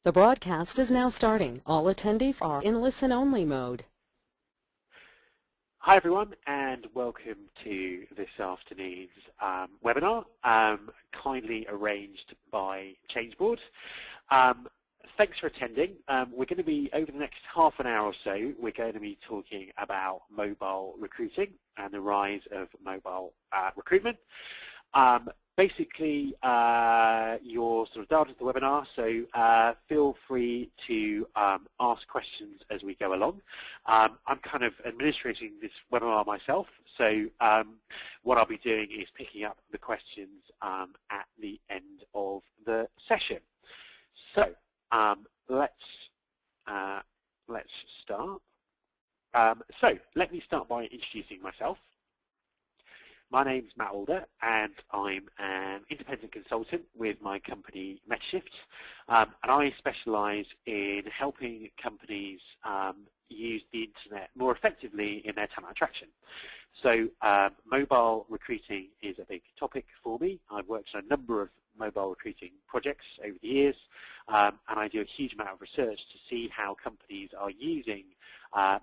The broadcast is now starting. All attendees are in listen-only mode. Hi everyone, and welcome to this afternoon's webinar, kindly arranged by Changeboard. Thanks for attending. We're going to be, over the next half an hour or so, we're going to be talking about mobile recruiting and the rise of mobile recruitment. Basically, you're sort of dialed into the webinar, so feel free to ask questions as we go along. I'm kind of administrating this webinar myself, so what I'll be doing is picking up the questions at the end of the session. So let's start. So let me start by introducing myself. My name's Matt Alder, and I'm an independent consultant with my company MetaShift, and I specialise in helping companies use the internet more effectively in their talent attraction. So mobile recruiting is a big topic for me. I've worked on a number of mobile recruiting projects over the years, and I do a huge amount of research to see how companies are using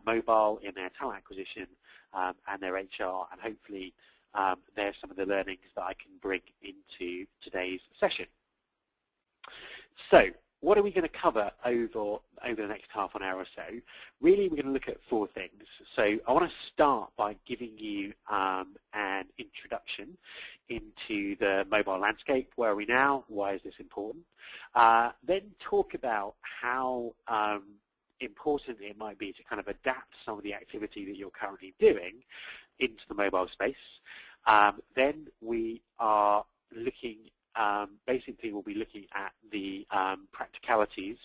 mobile in their talent acquisition and their HR, and hopefully there's some of the learnings that I can bring into today's session. So what are we going to cover over the next half an hour or so? Really, we're going to look at four things. So I want to start by giving you an introduction into the mobile landscape. Where are we now? Why is this important? Then talk about how important it might be to kind of adapt some of the activity that you're currently doing into the mobile space. Then we are looking, basically we'll be looking at the practicalities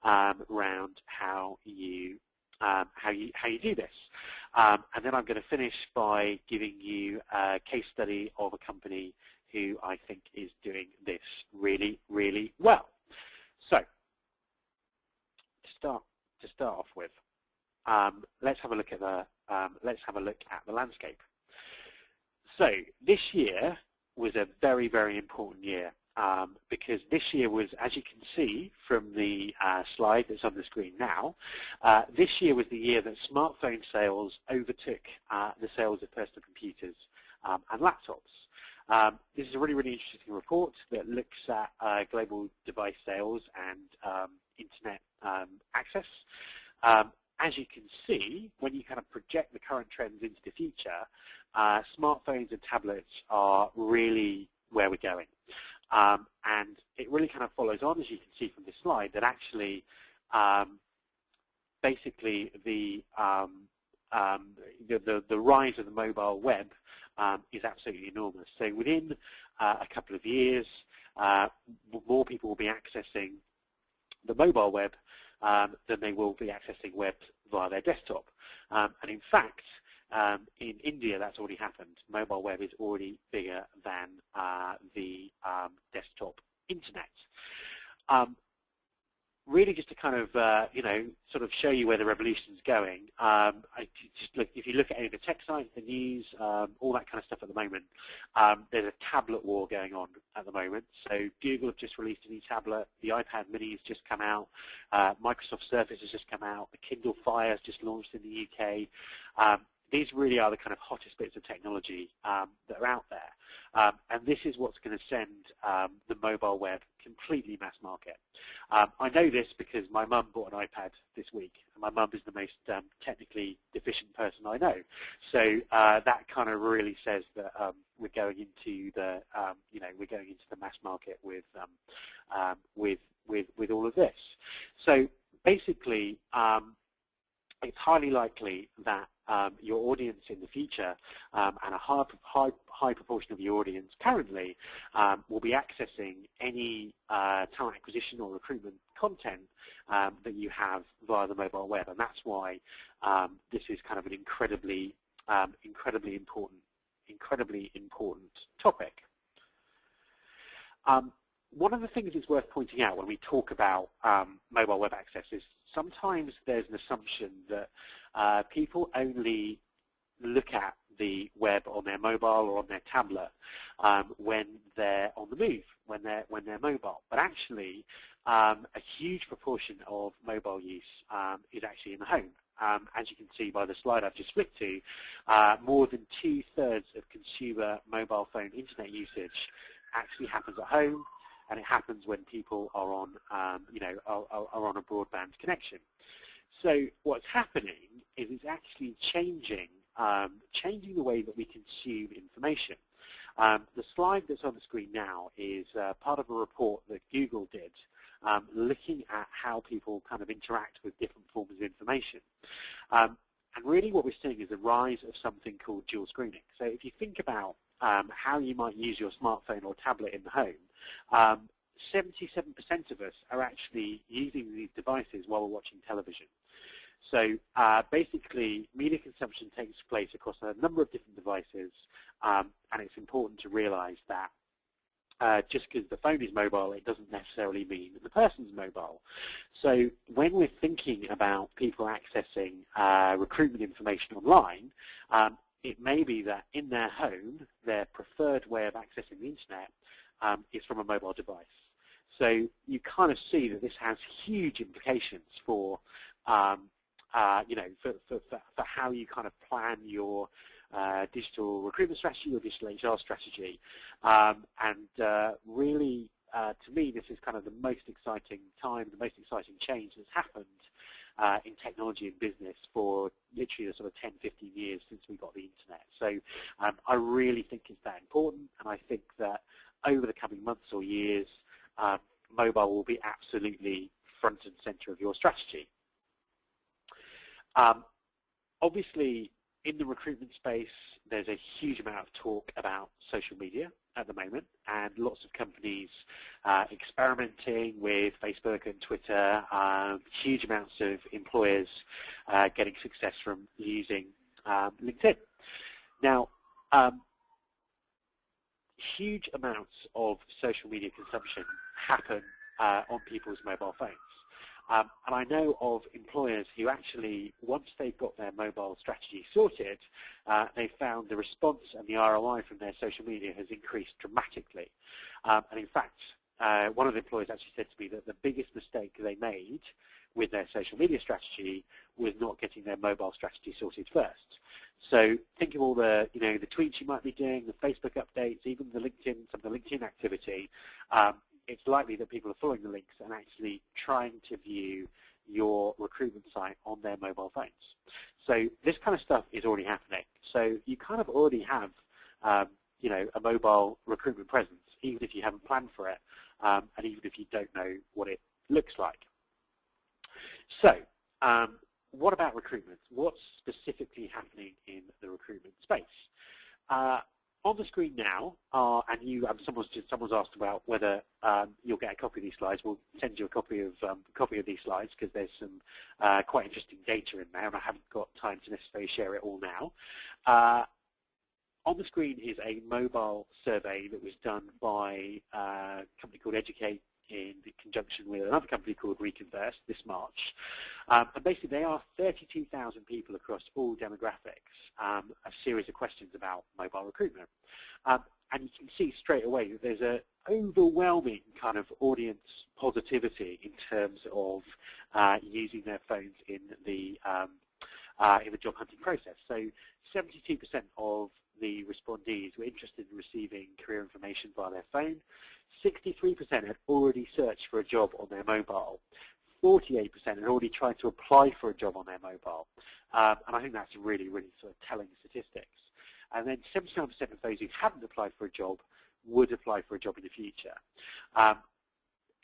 around how you do this. And then I'm going to finish by giving you a case study of a company who I think is doing this really, really well. So to start off with, let's have a look at the landscape. So this year was a very, very important year because this year was, as you can see from the slide that's on the screen now, this year was the year that smartphone sales overtook the sales of personal computers and laptops. This is a really, really interesting report that looks at global device sales and internet access. As you can see, when you kind of project the current trends into the future, smartphones and tablets are really where we're going. And it really kind of follows on, as you can see from this slide, that actually basically the rise of the mobile web is absolutely enormous. So within a couple of years, more people will be accessing the mobile web than they will be accessing web via their desktop. And in fact, in India, that's already happened. Mobile web is already bigger than the desktop internet. Really, just to kind of sort of show you where the revolution is going. If you look at any of the tech sites, the news, all that kind of stuff at the moment, there's a tablet war going on at the moment. So Google have just released a new tablet. The iPad Mini has just come out. Microsoft Surface has just come out. The Kindle Fire has just launched in the UK. These really are the kind of hottest bits of technology that are out there. And this is what's going to send the mobile web completely mass market. I know this because my mum bought an iPad this week, and my mum is the most technically deficient person I know. So that kind of really says that we're going into the we're going into the mass market with all of this. So basically, it's highly likely that your audience in the future and a high proportion of your audience currently will be accessing any talent acquisition or recruitment content that you have via the mobile web, and that's why this is kind of an incredibly important topic. One of the things that's worth pointing out when we talk about mobile web access is sometimes there's an assumption that people only look at the web on their mobile or on their tablet when they're on the move, when they're mobile. But actually, a huge proportion of mobile use is actually in the home. As you can see by the slide I've just flicked to, more than 2/3 of consumer mobile phone internet usage actually happens at home, and it happens when people are on, are on a broadband connection. So what's happening is it's actually changing the way that we consume information. The slide that's on the screen now is part of a report that Google did, looking at how people kind of interact with different forms of information. And really what we're seeing is a rise of something called dual screening. So if you think about how you might use your smartphone or tablet in the home, 77% of us are actually using these devices while we're watching television. So basically, media consumption takes place across a number of different devices, and it's important to realize that just because the phone is mobile, it doesn't necessarily mean that the person's mobile. So when we're thinking about people accessing recruitment information online, it may be that in their home, their preferred way of accessing the internet is from a mobile device. So you kind of see that this has huge implications for, for how you kind of plan your digital recruitment strategy or digital HR strategy. Really, to me, this is kind of the most exciting time, the most exciting change that's happened in technology and business for literally the sort of 10, 15 years since we got the internet. So I really think it's that important, and I think that over the coming months or years, mobile will be absolutely front and center of your strategy. Obviously, in the recruitment space, there's a huge amount of talk about social media at the moment, and lots of companies experimenting with Facebook and Twitter, huge amounts of employers getting success from using LinkedIn. Now, huge amounts of social media consumption happen on people's mobile phones. And I know of employers who actually, once they've got their mobile strategy sorted, they found the response and the ROI from their social media has increased dramatically. And in fact, one of the employers actually said to me that the biggest mistake they made with their social media strategy was not getting their mobile strategy sorted first. So think of all the, the tweets you might be doing, the Facebook updates, even the LinkedIn, some of the LinkedIn activity. It's likely that people are following the links and actually trying to view your recruitment site on their mobile phones. So this kind of stuff is already happening. So you kind of already have, a mobile recruitment presence, even if you haven't planned for it, and even if you don't know what it looks like. So what about recruitment? What's specifically happening in the recruitment space? On the screen now, and someone's asked about whether you'll get a copy of these slides. We'll send you a copy of these slides because there's some quite interesting data in there, and I haven't got time to necessarily share it all now. On the screen is a mobile survey that was done by a company called Educate in conjunction with another company called Reconverse this March. And basically they asked 32,000 people across all demographics a series of questions about mobile recruitment. And you can see straight away that there's an overwhelming kind of audience positivity in terms of using their phones in the job hunting process. So 72% of the respondees were interested in receiving career information via their phone. 63% had already searched for a job on their mobile. 48% had already tried to apply for a job on their mobile. And I think that's really, really sort of telling statistics. And then 79% of those who hadn't applied for a job would apply for a job in the future.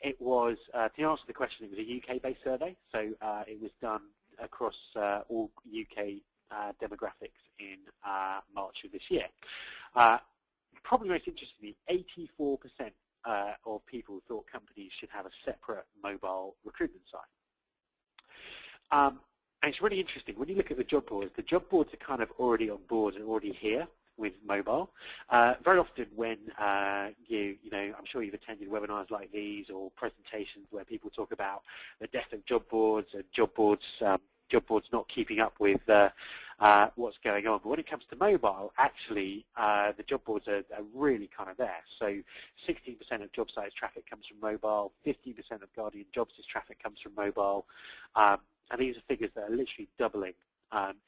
It was, to answer the question, it was a UK-based survey, so it was done across all UK demographics in March of this year. Probably most interestingly, 84% of people thought companies should have a separate mobile recruitment site. And it's really interesting. When you look at the job boards are kind of already on board and already here with mobile. Very often when I'm sure you've attended webinars like these or presentations where people talk about the death of job boards and job boards job boards not keeping up with what's going on. But when it comes to mobile, actually, the job boards are really kind of there. So 16% of job sites traffic comes from mobile, 50% of Guardian Jobs' traffic comes from mobile, and these are figures that are literally doubling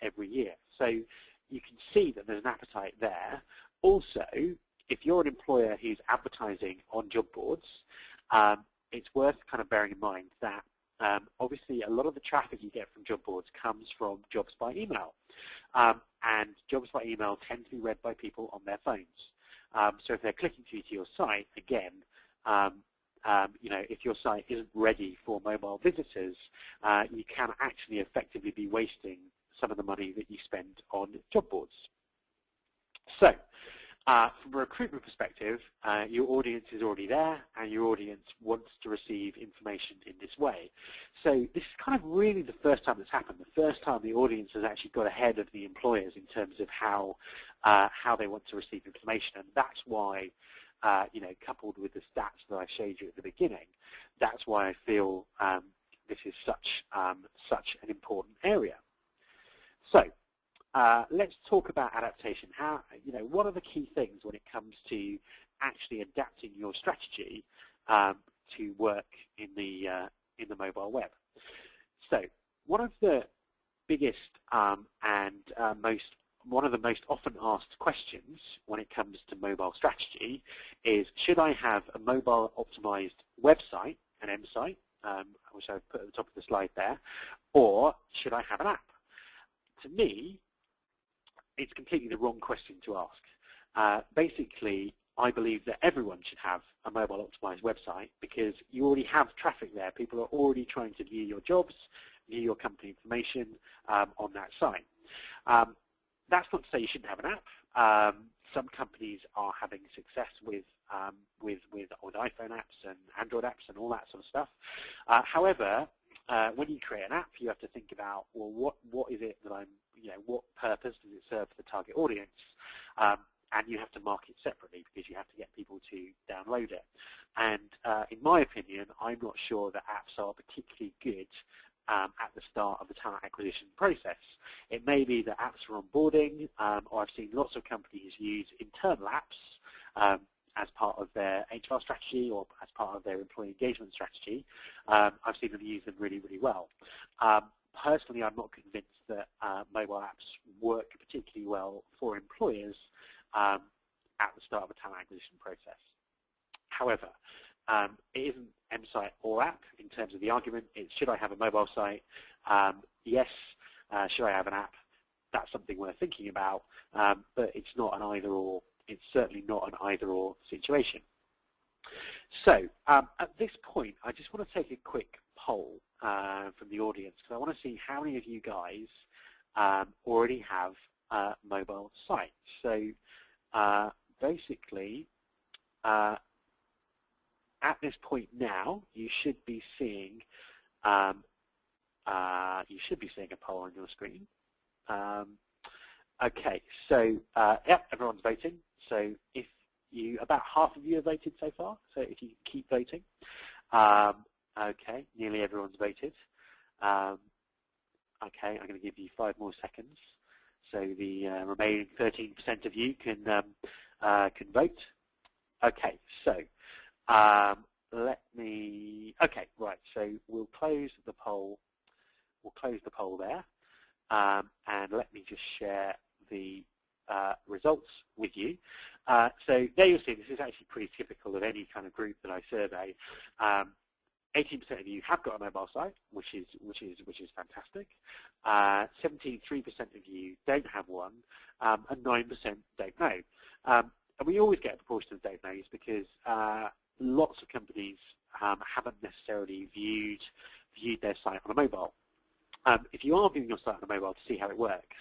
every year. So you can see that there's an appetite there. Also, if you're an employer who's advertising on job boards, it's worth kind of bearing in mind that obviously a lot of the traffic you get from job boards comes from jobs by email. And jobs by email tend to be read by people on their phones. So if they're clicking through to your site, again, if your site isn't ready for mobile visitors, you can actually effectively be wasting some of the money that you spend on job boards. So, from a recruitment perspective, your audience is already there, and your audience wants to receive information in this way. So this is kind of really the first time it's happened, the first time the audience has actually got ahead of the employers in terms of how they want to receive information, and that's why, coupled with the stats that I showed you at the beginning, that's why I feel this is such an important area. So, let's talk about adaptation. What are the key things when it comes to actually adapting your strategy to work in the mobile web? So, one of the biggest one of the most often asked questions when it comes to mobile strategy is: should I have a mobile optimized website, an M site, which I've put at the top of the slide there, or should I have an app? To me, it's completely the wrong question to ask. Basically, I believe that everyone should have a mobile optimized website because you already have traffic there. People are already trying to view your jobs, view your company information on that site. That's not to say you shouldn't have an app. Some companies are having success with iPhone apps and Android apps and all that sort of stuff. However, when you create an app, you have to think about, well, what is it that what purpose does it serve for the target audience? And you have to market separately because you have to get people to download it. And in my opinion, I'm not sure that apps are particularly good at the start of the talent acquisition process. It may be that apps are onboarding, or I've seen lots of companies use internal apps as part of their HR strategy or as part of their employee engagement strategy. I've seen them use them really, really well. Personally, I'm not convinced that mobile apps work particularly well for employers at the start of a talent acquisition process. However, it isn't M-site or app in terms of the argument. It's should I have a mobile site? Yes. Should I have an app? That's something we're thinking about, but it's not an either-or. It's certainly not an either-or situation. So at this point, I just want to take a quick poll from the audience because I want to see how many of you guys already have mobile sites. So basically, at this point now, you should be seeing a poll on your screen. Okay, so yep, everyone's voting. So if about half of you have voted so far. So if you keep voting, okay, nearly everyone's voted. Okay, I'm going to give you 5 more seconds, so the remaining 13% of you can vote. Okay, so let me. Okay, right. So we'll close the poll. We'll close the poll there, and let me just share the results with you. So there you'll see this is actually pretty typical of any kind of group that I survey. 18% of you have got a mobile site, which is fantastic. 73% of you don't have one, and 9% don't know. And we always get a proportion of don't knows because lots of companies haven't necessarily viewed their site on a mobile. If you are viewing your site on a mobile to see how it works,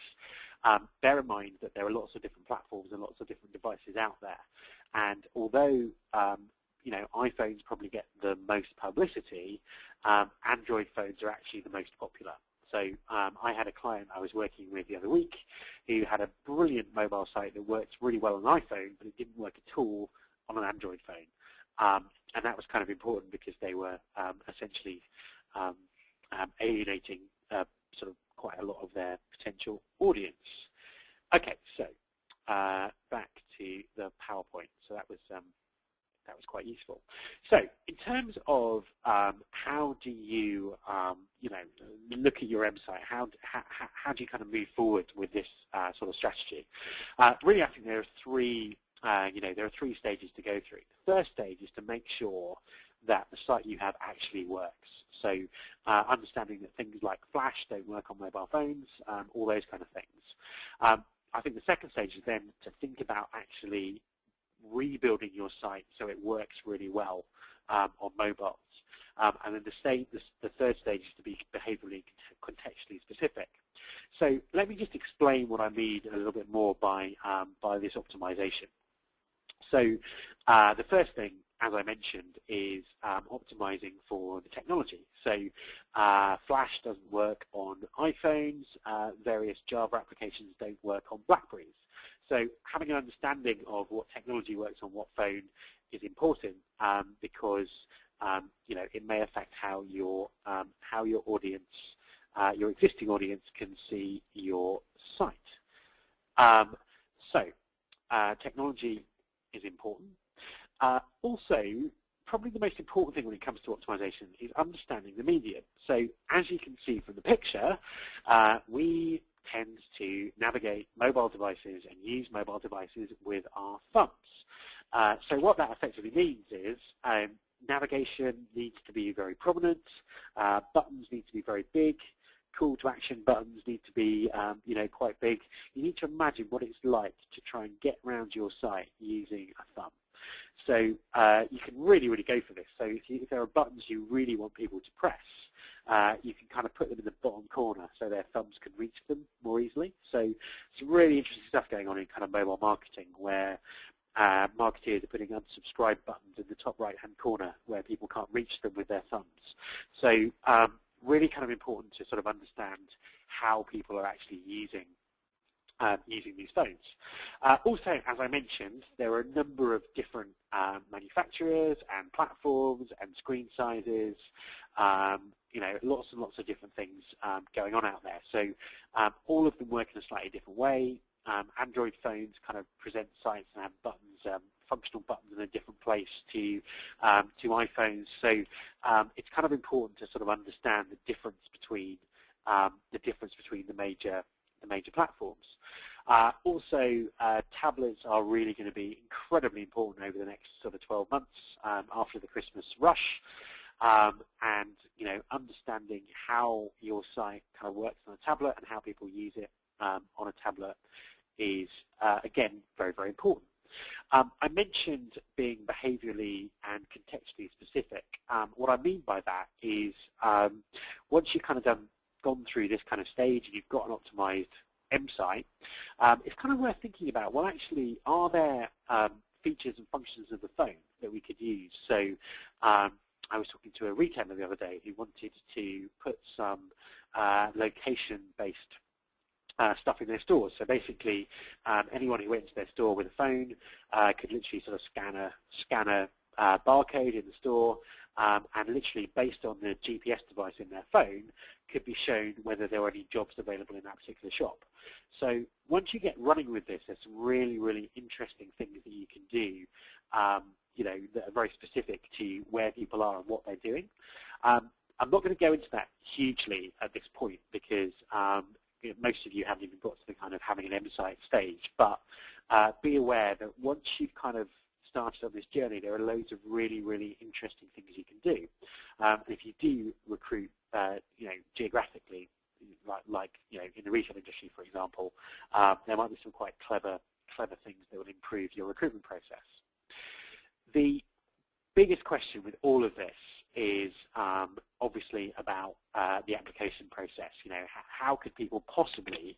bear in mind that there are lots of different platforms and lots of different devices out there. And although iPhones probably get the most publicity, Android phones are actually the most popular. So I had a client I was working with the other week who had a brilliant mobile site that worked really well on an iPhone, but it didn't work at all on an Android phone. And that was kind of important because they were essentially alienating sort of quite a lot of their potential audience. Okay, so back to the PowerPoint. So that was quite useful. So in terms of how do you, look at your website, how do you kind of move forward with this sort of strategy? Really, I think there are three stages to go through. The first stage is to make sure that the site you have actually works. So understanding that things like Flash don't work on mobile phones, all those kind of things. I think the second stage is then to think about actually rebuilding your site so it works really well on mobiles. And then the third stage is to be behaviorally contextually specific. So let me just explain what I mean a little bit more by this optimization. So the first thing, as I mentioned, is optimizing for the technology. So Flash doesn't work on iPhones, various Java applications don't work on BlackBerries. So having an understanding of what technology works on what phone is important because it may affect how your audience, your existing audience, can see your site. Technology is important. Also, probably the most important thing when it comes to optimization is understanding the medium. So as you can see from the picture, we tend to navigate mobile devices and use mobile devices with our thumbs. So what that effectively means is navigation needs to be very prominent, buttons need to be very big, call to action buttons need to be quite big. You need to imagine what it's like to try and get around your site using a thumb. So you can really go for this. So if there are buttons you really want people to press, you can kind of put them in the bottom corner so their thumbs can reach them more easily. So some really interesting stuff going on in kind of mobile marketing where marketeers are putting unsubscribe buttons in the top right-hand corner where people can't reach them with their thumbs. So really kind of important to sort of understand how people are actually using these phones. Also, as I mentioned, there are a number of different manufacturers and platforms and screen sizes, lots and lots of different things going on out there. So all of them work in a slightly different way. Android phones kind of present sites and have buttons, functional buttons in a different place to iPhones. So it's kind of important to sort of understand the difference between the major platforms. Also, tablets are really going to be incredibly important over the next sort of 12 months after the Christmas rush. And understanding how your site kind of works on a tablet and how people use it on a tablet is, again, very important. I mentioned being behaviorally and contextually specific. What I mean by that is once you've kind of gone through this kind of stage and you've got an optimized site, it's kind of worth thinking about, well, actually, are there features and functions of the phone that we could use? So I was talking to a retailer the other day who wanted to put some location-based stuff in their stores. So basically, anyone who went to their store with a phone could literally sort of scan a barcode in the store, and literally based on the GPS device in their phone, could be shown whether there are any jobs available in that particular shop. So once you get running with this, there's some really interesting things that you can do, that are very specific to where people are and what they're doing. I'm not going to go into that hugely at this point because most of you haven't even got to the kind of having an site stage, but be aware that once you've kind of started on this journey, there are loads of really interesting things you can do. And if you do recruit, geographically, like in the retail industry, for example, there might be some quite clever things that will improve your recruitment process. The biggest question with all of this is obviously about the application process. How could people possibly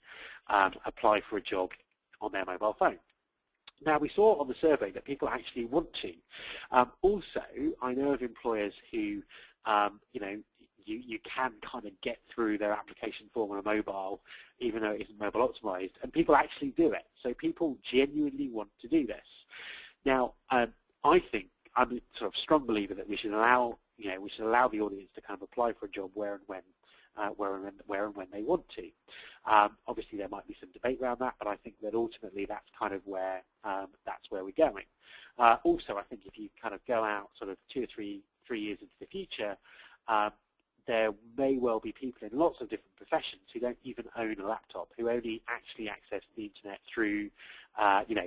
apply for a job on their mobile phone? Now, we saw on the survey that people actually want to. Also, I know of employers who, you can kind of get through their application form on a mobile, even though it isn't mobile optimized, and people actually do it. So people genuinely want to do this. Now, I think I'm a sort of strong believer that we should allow the audience to kind of apply for a job where and when where and when they want to. Obviously, there might be some debate around that, but I think that ultimately that's kind of where we're going. Also, I think if you kind of go out sort of 2 or 3 years into the future, there may well be people in lots of different professions who don't even own a laptop, who only actually access the internet through,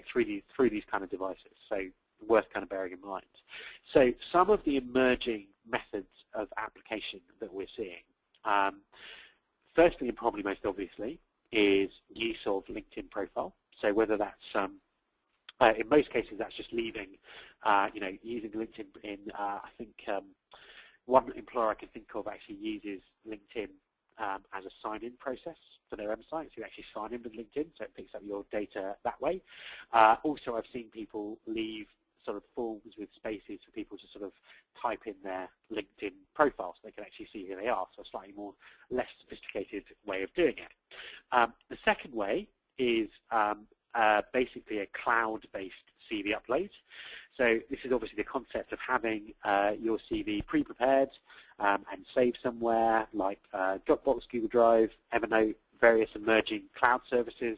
through these kind of devices. So worth kind of bearing in mind. So some of the emerging methods of application that we're seeing, firstly and probably most obviously, is use of LinkedIn profile. So whether that's in most cases that's just leaving, using LinkedIn in I think. One employer I can think of actually uses LinkedIn as a sign-in process for their website. So you actually sign in with LinkedIn, so it picks up your data that way. Also, I've seen people leave sort of forms with spaces for people to sort of type in their LinkedIn profile so they can actually see who they are, so a slightly less sophisticated way of doing it. The second way is basically a cloud-based CV upload. So this is obviously the concept of having your CV pre-prepared and saved somewhere like Dropbox, Google Drive, Evernote, various emerging cloud services,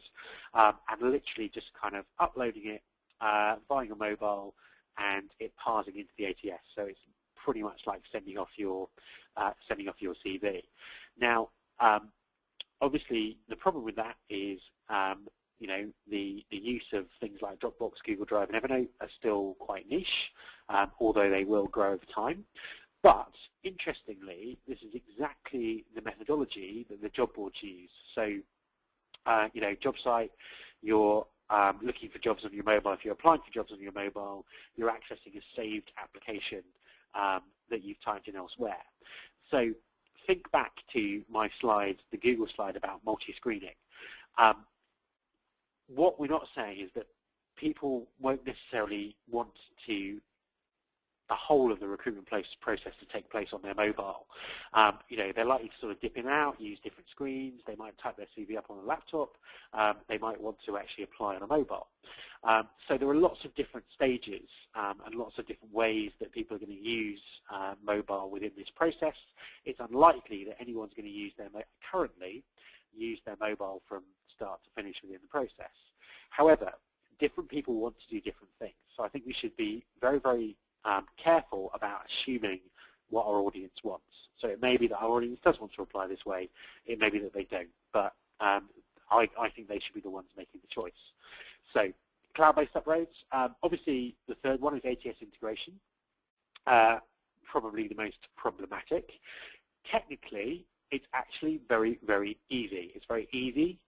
and literally just kind of uploading it via your mobile and it parsing into the ATS. So it's pretty much like sending off your CV. Now, obviously, the problem with that is the use of things like Dropbox, Google Drive, and Evernote are still quite niche, although they will grow over time. But interestingly, this is exactly the methodology that the job boards use. So, job site, you're looking for jobs on your mobile. If you're applying for jobs on your mobile, you're accessing a saved application that you've typed in elsewhere. So think back to my slide, the Google slide about multi-screening. What we're not saying is that people won't necessarily want the whole of the recruitment process to take place on their mobile. They're likely to sort of dip in and out, use different screens. They might type their CV up on a laptop. They might want to actually apply on a mobile. So there are lots of different stages and lots of different ways that people are going to use mobile within this process. It's unlikely that anyone's going to currently use their mobile from start to finish within the process. However, different people want to do different things. So I think we should be very, very careful about assuming what our audience wants. So it may be that our audience does want to apply this way. It may be that they don't. But I think they should be the ones making the choice. So cloud-based uploads. Obviously, the third one is ATS integration. Probably the most problematic. Technically, it's actually very, very easy. It's very easy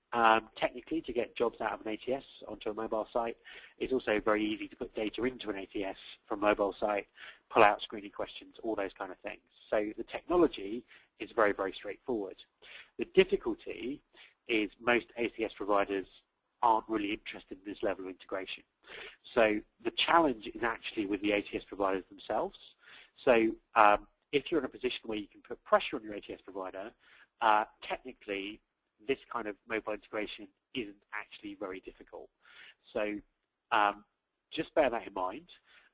technically to get jobs out of an ATS onto a mobile site. It's also very easy to put data into an ATS from a mobile site, pull out screening questions, all those kind of things. So the technology is very, very straightforward. The difficulty is most ATS providers aren't really interested in this level of integration. So the challenge is actually with the ATS providers themselves. So if you're in a position where you can put pressure on your ATS provider, technically this kind of mobile integration isn't actually very difficult. So just bear that in mind.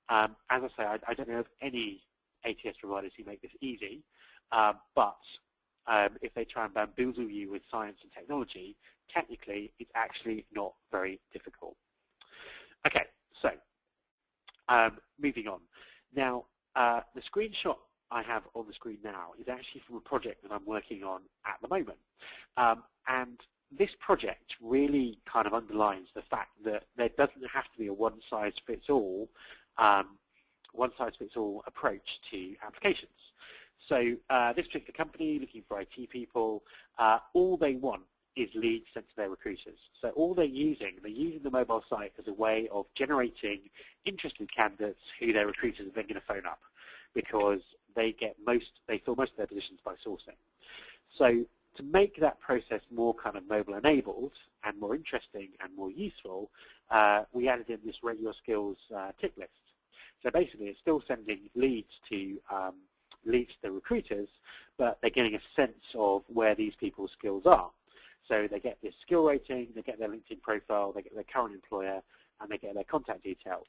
As I say, I don't know of any ATS providers who make this easy, but if they try and bamboozle you with science and technology, technically it's actually not very difficult. Okay, so moving on. Now, the screenshot I have on the screen now is actually from a project that I'm working on at the moment. And this project really kind of underlines the fact that there doesn't have to be a one-size-fits-all approach to applications. So this particular company, looking for IT people, all they want is leads sent to their recruiters. So all they're using the mobile site as a way of generating interested candidates who their recruiters are then going to phone up, because they fill most of their positions by sourcing. So to make that process more kind of mobile enabled and more interesting and more useful, we added in this Rate Your Skills tick list. So basically it's still sending leads to the recruiters, but they're getting a sense of where these people's skills are. So they get this skill rating, they get their LinkedIn profile, they get their current employer, and they get their contact details.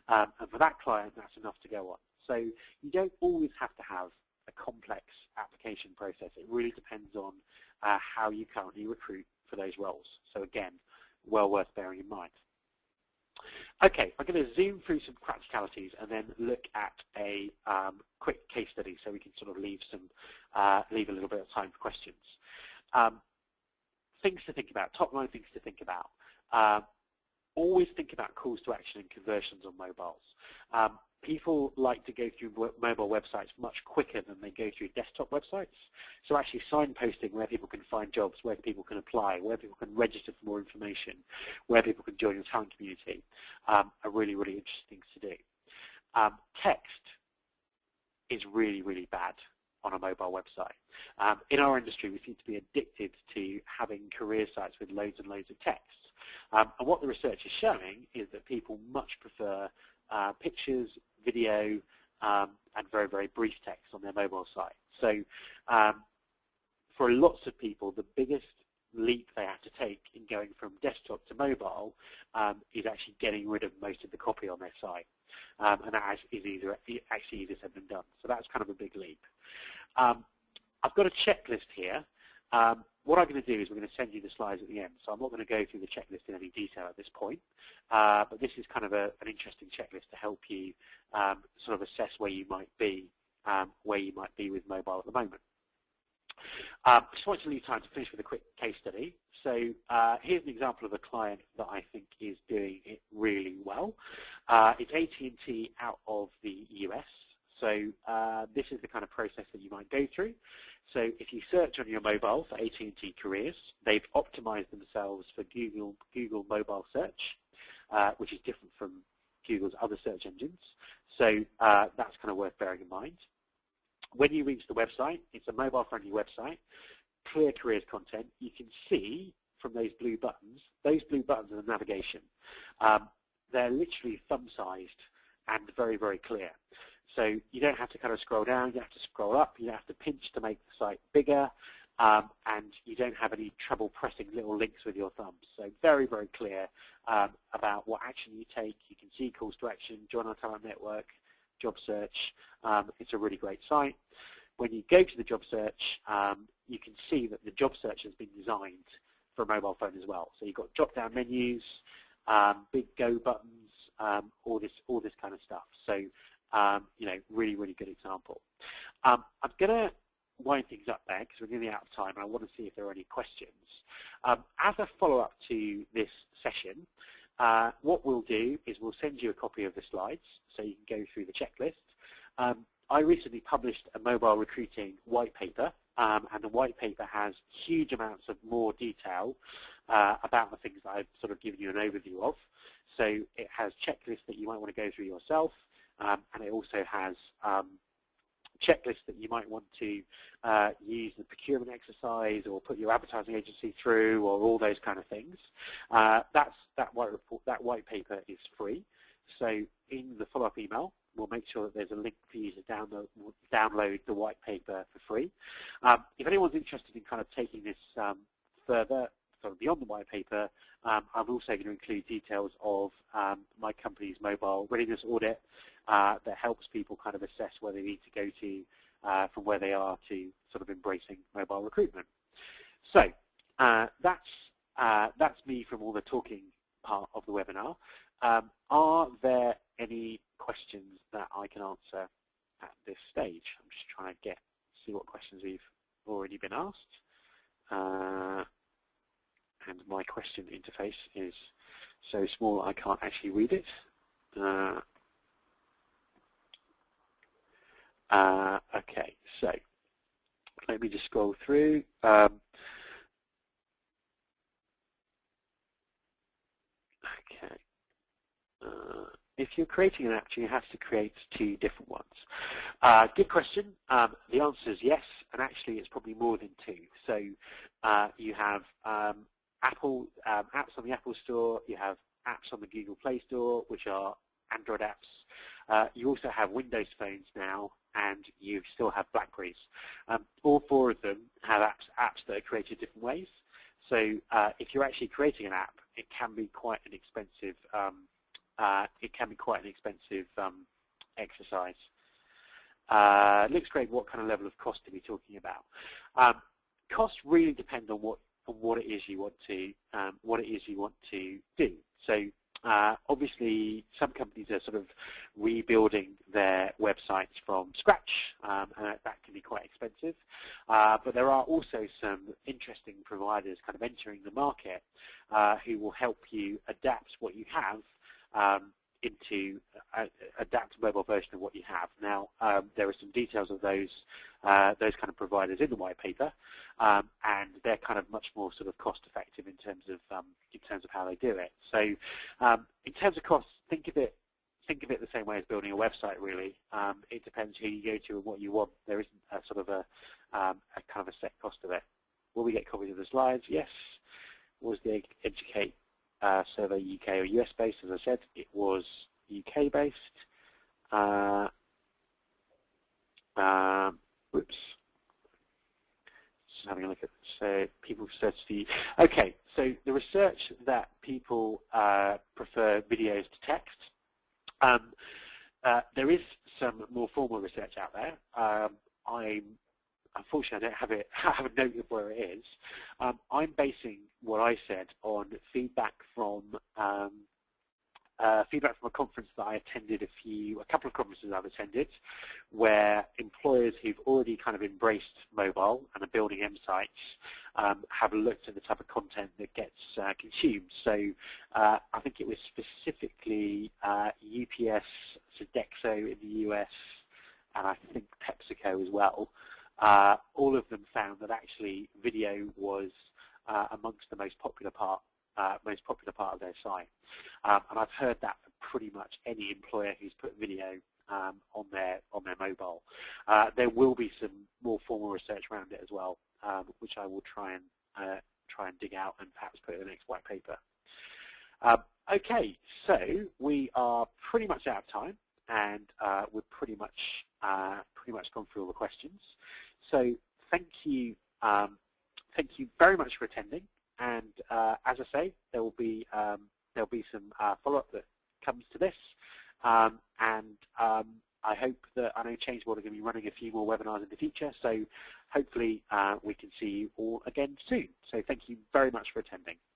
And for that client, that's enough to go on. So you don't always have to have a complex application process. It really depends on how you currently recruit for those roles. So again, well worth bearing in mind. Okay, I'm going to zoom through some practicalities and then look at a quick case study so we can sort of leave a little bit of time for questions. Things to think about, top line things to think about. Always think about calls to action and conversions on mobiles. People like to go through mobile websites much quicker than they go through desktop websites. So actually signposting where people can find jobs, where people can apply, where people can register for more information, where people can join your talent community are really, really interesting things to do. Text is really, really bad on a mobile website. In our industry, we seem to be addicted to having career sites with loads and loads of text. And what the research is showing is that people much prefer pictures, video, and very, very brief text on their mobile site. So for lots of people, the biggest leap they have to take in going from desktop to mobile is actually getting rid of most of the copy on their site. And that is actually easier said than done. So that's kind of a big leap. I've got a checklist here. What I'm going to do is we're going to send you the slides at the end, so I'm not going to go through the checklist in any detail at this point, but this is kind of an interesting checklist to help you sort of assess where you might be with mobile at the moment. Just want to leave time to finish with a quick case study. So here's an example of a client that I think is doing it really well. It's AT&T out of the US. So this is the kind of process that you might go through. So if you search on your mobile for AT&T careers, they've optimized themselves for Google mobile search, which is different from Google's other search engines. So that's kind of worth bearing in mind. When you reach the website, it's a mobile-friendly website, clear careers content. You can see from those blue buttons are the navigation. They're literally thumb-sized and very, very clear. So you don't have to kind of scroll down, you don't have to scroll up, you don't have to pinch to make the site bigger, and you don't have any trouble pressing little links with your thumbs. So very, very clear about what action you take. You can see calls to action, join our talent network, job search. It's a really great site. When you go to the job search, you can see that the job search has been designed for a mobile phone as well. So you've got drop-down menus, big go buttons, all this kind of stuff. So you know, really, really good example. I'm going to wind things up there because we're nearly out of time and I want to see if there are any questions. As a follow-up to this session, what we'll do is we'll send you a copy of the slides so you can go through the checklist. I recently published a mobile recruiting white paper, and the white paper has huge amounts of more detail about the things that I've sort of given you an overview of. So it has checklists that you might want to go through yourself. And it also has checklists that you might want to use the procurement exercise or put your advertising agency through, or all those kind of things. That white paper is free. So in the follow-up email, we'll make sure that there's a link for you to download the white paper for free. If anyone's interested in kind of taking this further, sort of beyond the white paper, I'm also going to include details of my company's mobile readiness audit that helps people kind of assess where they need to go to from where they are to sort of embracing mobile recruitment. So that's me from all the talking part of the webinar. Are there any questions that I can answer at this stage? I'm just trying to see what questions we've already been asked. And my question interface is so small I can't actually read it. Okay, so let me just scroll through. Okay. If you're creating an app, you have to create 2 different ones. Good question. The answer is yes, and actually it's probably more than 2. So you have Apple apps on the Apple Store, you have apps on the Google Play Store, which are Android apps. You also have Windows phones now, and you still have Blackberries. All 4 of them have apps that are created different ways. So if you're actually creating an app, it can be quite an expensive exercise. looks great. What kind of level of cost are we talking about? Costs really depend on what it is you want to do. So obviously, some companies are sort of rebuilding their websites from scratch, and that can be quite expensive. But there are also some interesting providers kind of entering the market who will help you adapt what you have into adapt a mobile version of what you have. Now, there are some details of those kind of providers in the white paper, and they're kind of much more sort of cost effective in terms of how they do it. So, in terms of costs, think of it the same way as building a website. Really, it depends who you go to and what you want. There isn't a sort of a kind of a set cost of it. Will we get copies of the slides? Yes. Was the Educate survey UK or US based? As I said, it was UK based. Whoops. Just having a look at this. So people search the. Okay, so the research that people prefer videos to text. There is some more formal research out there. Unfortunately, I don't have a note of where it is. I'm basing what I said on feedback from a conference that I attended, a couple of conferences I've attended, where employers who've already kind of embraced mobile and are building M sites have looked at the type of content that gets consumed. So I think it was specifically UPS, Sodexo in the US, and I think PepsiCo as well. All of them found that actually video was amongst the most popular part of their site, and I've heard that from pretty much any employer who's put video on their mobile. There will be some more formal research around it as well, which I will try and dig out and perhaps put in the next white paper. Okay, so we are pretty much out of time, and we've pretty much gone through all the questions. So thank you very much for attending. And as I say, there'll be some follow-up that comes to this, and I hope that I know Changeboard are going to be running a few more webinars in the future. So hopefully we can see you all again soon. So thank you very much for attending.